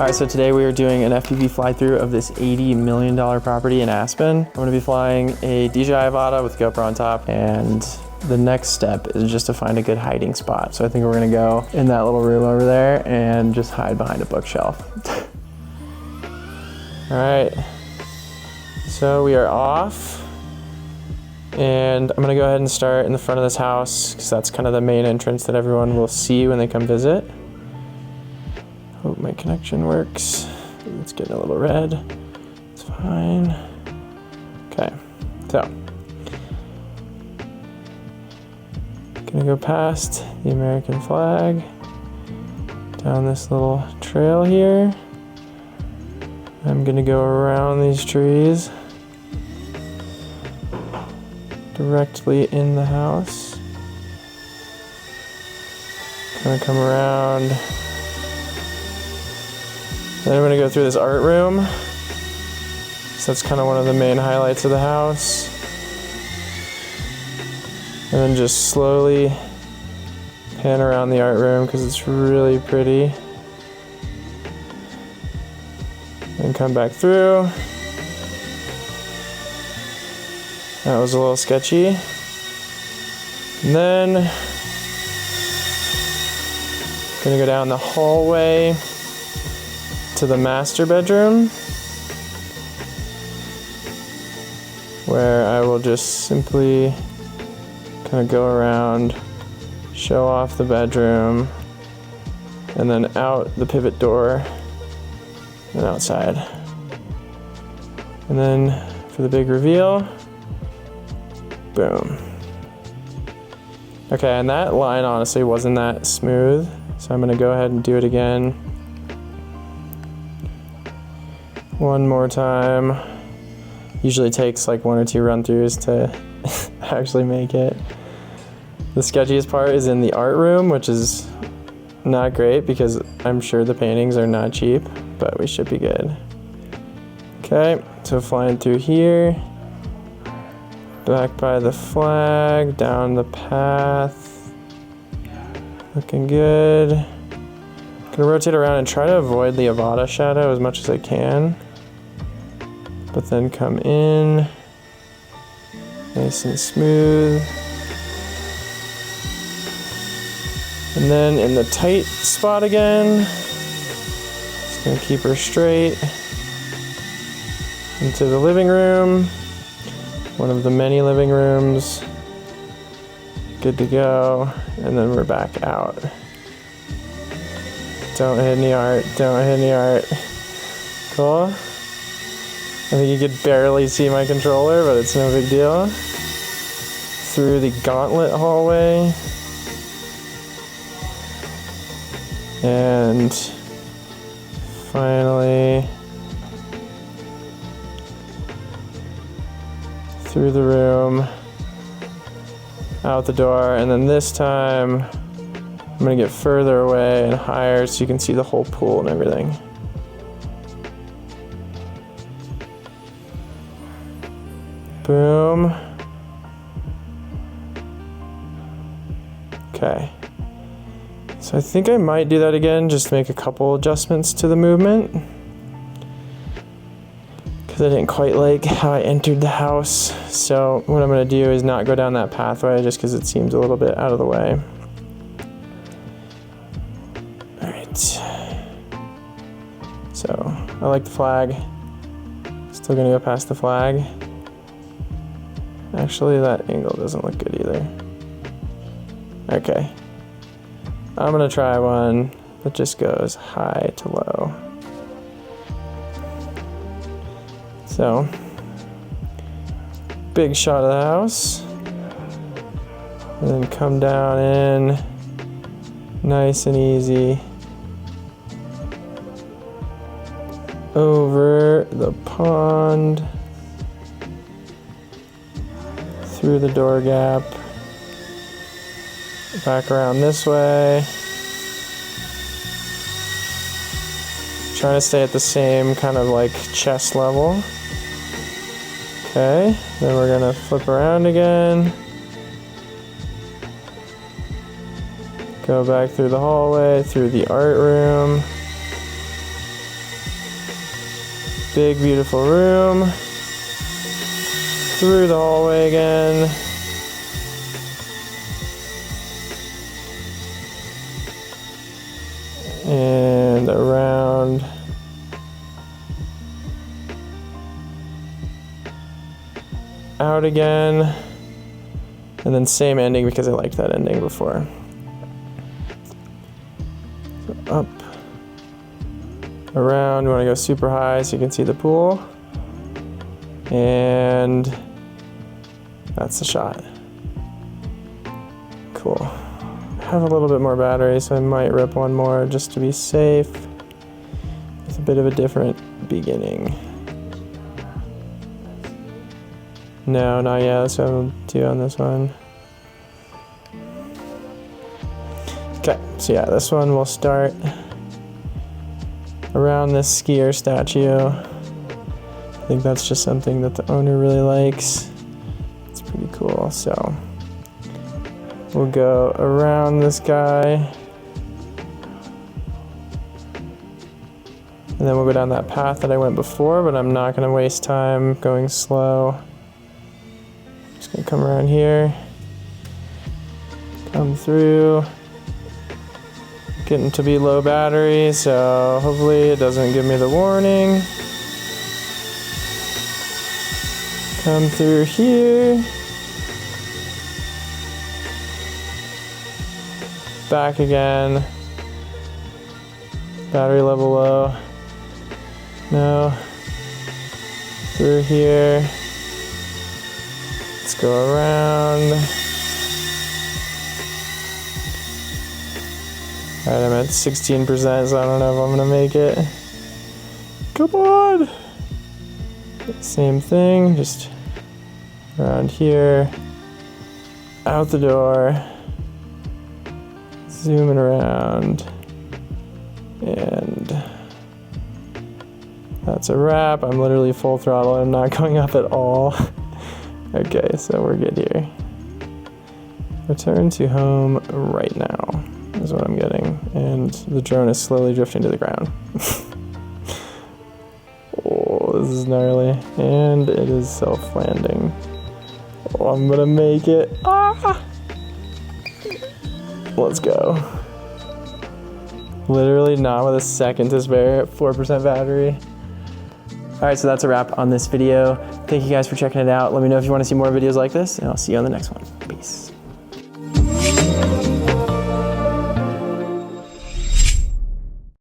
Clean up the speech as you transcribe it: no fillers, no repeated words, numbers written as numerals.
Alright, so today we are doing an FPV fly-through of this $80 million property in Aspen. I'm going to be flying a DJI Avata with GoPro on top, and the next step is just to find a good hiding spot. So I think we're going to go in that little room over there and just hide behind a bookshelf. Alright, so we are off, and I'm going to go ahead and start in the front of this house because that's kind of the main entrance that everyone will see when they come visit. Hope my connection works. It's getting a little red. It's fine. Okay, so gonna go past the American flag down this little trail here. I'm gonna go around these trees directly in the house. Gonna come around. Then I'm going to go through this art room. So that's kind of one of the main highlights of the house. And then just slowly pan around the art room because it's really pretty. And come back through. That was a little sketchy. And then gonna go down the hallway to the master bedroom, where I will just simply kind of go around, show off the bedroom, and then out the pivot door and outside. And then for the big reveal, boom. Okay, and that line honestly wasn't that smooth, so I'm gonna go ahead and do it again. One more time. Usually takes like 1 or 2 run-throughs to actually make it. The sketchiest part is in the art room, which is not great because I'm sure the paintings are not cheap, but we should be good. Okay, so flying through here, back by the flag, down the path, looking good. Gonna rotate around and try to avoid the Avata shadow as much as I can. But then come in, nice and smooth. And then in the tight spot again, just gonna keep her straight into the living room, one of the many living rooms. Good to go, and then we're back out. Don't hit any art, don't hit any art. Cool. I think you could barely see my controller, but it's no big deal. Through the gauntlet hallway. And finally through the room, out the door, and then this time I'm gonna get further away and higher so you can see the whole pool and everything. Boom. Okay. So I think I might do that again, just make a couple adjustments to the movement. Because I didn't quite like how I entered the house. So what I'm going to do is not go down that pathway just because it seems a little bit out of the way. Alright. So I like the flag. Still going to go past the flag. Actually, that angle doesn't look good either. Okay. I'm gonna try one that just goes high to low. So, big shot of the house. And then come down in, nice and easy. Over the pond. Through the door gap, back around this way. Trying to stay at the same kind of like chest level. Okay, then we're gonna flip around again. Go back through the hallway, through the art room. Big, beautiful room. Through the hallway again. And around. Out again. And then same ending because I liked that ending before. So up. Around, we want to go super high so you can see the pool. And that's the shot. Cool. I have a little bit more battery, so I might rip one more just to be safe. It's a bit of a different beginning. No, not yet. That's what I'll do on this one. Okay, so yeah, this one will start around this skier statue. I think that's just something that the owner really likes. It's pretty cool, so we'll go around this guy. And then we'll go down that path that I went before, but I'm not gonna waste time going slow. Just gonna come around here, come through. Getting to be low battery, so hopefully it doesn't give me the warning. Come through here. Back again. Battery level low. No. Through here. Let's go around. Alright, I'm at 16%, so I don't know if I'm gonna make it. Come on! Same thing, just around here. Out the door. Zooming around. And that's a wrap. I'm literally full throttle. I'm not going up at all. Okay, so we're good here. Return to home right now is what I'm getting. And the drone is slowly drifting to the ground. Oh, this is gnarly. And it is self-landing. Oh, I'm gonna make it. Ah! Let's go. Literally not with a second to spare, 4% battery. All right, so that's a wrap on this video. Thank you guys for checking it out. Let me know if you want to see more videos like this, and I'll see you on the next one. Peace.